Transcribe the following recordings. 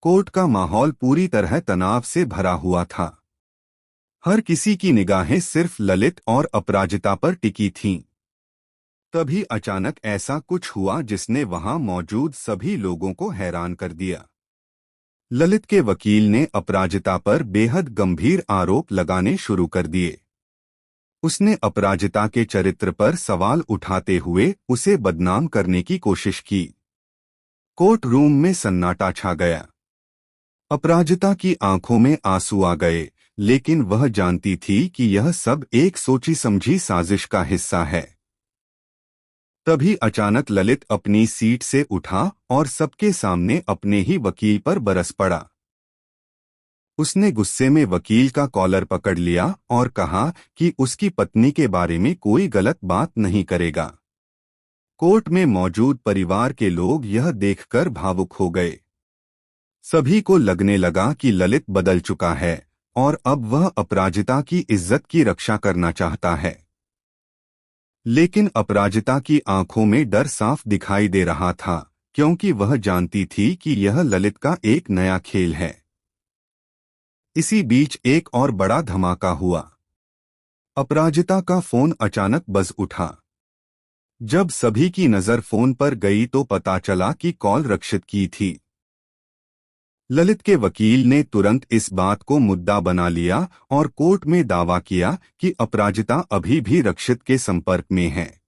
Court का माहौल पूरी तरह तनाव से भरा हुआ था। हर किसी की निगाहें सिर्फ ललित और अपराजिता पर टिकी थीं। तभी अचानक ऐसा कुछ हुआ जिसने वहां मौजूद सभी लोगों को हैरान कर दिया। ललित के वकील ने अपराजिता पर बेहद गंभीर आरोप लगाने शुरू कर दिए। उसने अपराजिता के चरित्र पर सवाल उठाते हुए उसे बदनाम करने की कोशिश की। कोर्ट रूम में सन्नाटा छा गया। अपराजिता की आंखों में आंसू आ गए, लेकिन वह जानती थी कि यह सब एक सोची समझी साजिश का हिस्सा है। तभी अचानक ललित अपनी सीट से उठा और सबके सामने अपने ही वकील पर बरस पड़ा। उसने गुस्से में वकील का कॉलर पकड़ लिया और कहा कि उसकी पत्नी के बारे में कोई गलत बात नहीं करेगा। कोर्ट में मौजूद परिवार के लोग यह देखकर भावुक हो गए। सभी को लगने लगा कि ललित बदल चुका है और अब वह अपराजिता की इज्जत की रक्षा करना चाहता है। लेकिन अपराजिता की आंखों में डर साफ दिखाई दे रहा था, क्योंकि वह जानती थी कि यह ललित का एक नया खेल है। इसी बीच एक और बड़ा धमाका हुआ। अपराजिता का फोन अचानक बज उठा। जब सभी की नजर फोन पर गई तो पता चला कि कॉल रक्षित की थी। ललित के वकील ने तुरंत इस बात को मुद्दा बना लिया और कोर्ट में दावा किया कि अपराजिता अभी भी रक्षित के संपर्क में है।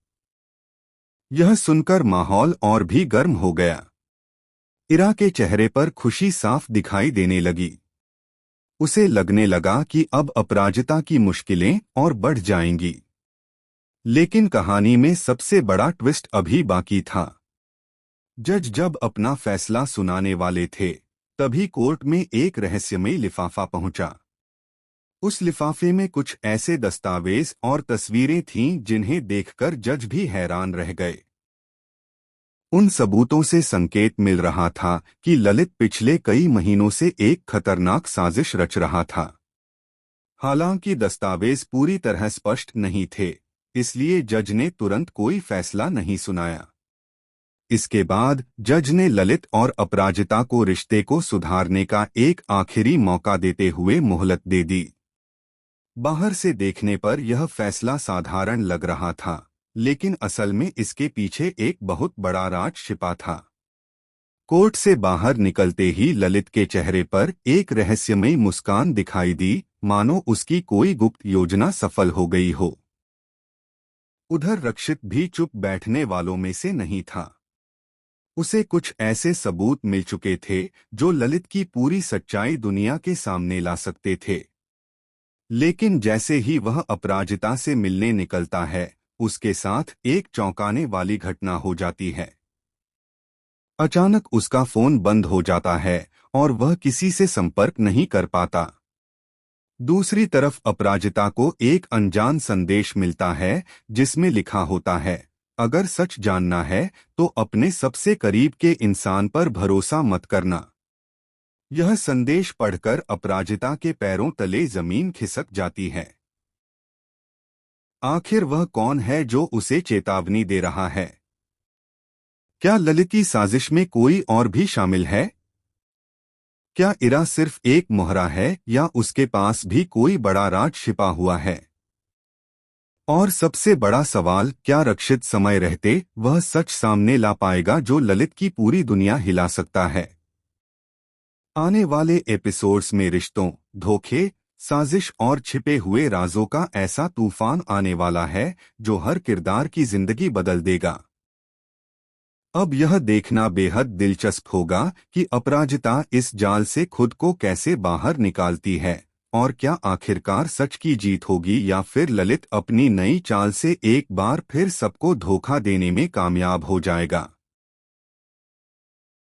यह सुनकर माहौल और भी गर्म हो गया। इरा के चेहरे पर खुशी साफ दिखाई देने लगी। उसे लगने लगा कि अब अपराजिता की मुश्किलें और बढ़ जाएंगी। लेकिन कहानी में सबसे बड़ा ट्विस्ट अभी बाकी था। जज जब अपना फैसला सुनाने वाले थे, तभी कोर्ट में एक रहस्यमयी लिफाफा पहुंचा। उस लिफाफे में कुछ ऐसे दस्तावेज और तस्वीरें थीं जिन्हें देखकर जज भी हैरान रह गए। उन सबूतों से संकेत मिल रहा था कि ललित पिछले कई महीनों से एक खतरनाक साजिश रच रहा था। हालांकि दस्तावेज पूरी तरह स्पष्ट नहीं थे, इसलिए जज ने तुरंत कोई फैसला नहीं सुनाया। इसके बाद जज ने ललित और अपराजिता को रिश्ते को सुधारने का एक आखिरी मौका देते हुए मोहलत दे दी। बाहर से देखने पर यह फैसला साधारण लग रहा था, लेकिन असल में इसके पीछे एक बहुत बड़ा राज छिपा था। कोर्ट से बाहर निकलते ही ललित के चेहरे पर एक रहस्यमयी मुस्कान दिखाई दी, मानो उसकी कोई गुप्त योजना सफल हो गई हो। उधर रक्षित भी चुप बैठने वालों में से नहीं था। उसे कुछ ऐसे सबूत मिल चुके थे जो ललित की पूरी सच्चाई दुनिया के सामने ला सकते थे। लेकिन जैसे ही वह अपराजिता से मिलने निकलता है, उसके साथ एक चौंकाने वाली घटना हो जाती है। अचानक उसका फोन बंद हो जाता है और वह किसी से संपर्क नहीं कर पाता। दूसरी तरफ अपराजिता को एक अनजान संदेश मिलता है जिसमें लिखा होता है, अगर सच जानना है तो अपने सबसे करीब के इंसान पर भरोसा मत करना। यह संदेश पढ़कर अपराजिता के पैरों तले जमीन खिसक जाती है। आखिर वह कौन है जो उसे चेतावनी दे रहा है? क्या ललित की साजिश में कोई और भी शामिल है? क्या इरा सिर्फ एक मोहरा है या उसके पास भी कोई बड़ा राज छिपा हुआ है? और सबसे बड़ा सवाल, क्या रक्षित समय रहते वह सच सामने ला पाएगा जो ललित की पूरी दुनिया हिला सकता है? आने वाले एपिसोड्स में रिश्तों, धोखे, साजिश और छिपे हुए राजों का ऐसा तूफान आने वाला है जो हर किरदार की जिंदगी बदल देगा। अब यह देखना बेहद दिलचस्प होगा कि अपराजिता इस जाल से खुद को कैसे बाहर निकालती है और क्या आखिरकार सच की जीत होगी या फिर ललित अपनी नई चाल से एक बार फिर सबको धोखा देने में कामयाब हो जाएगा।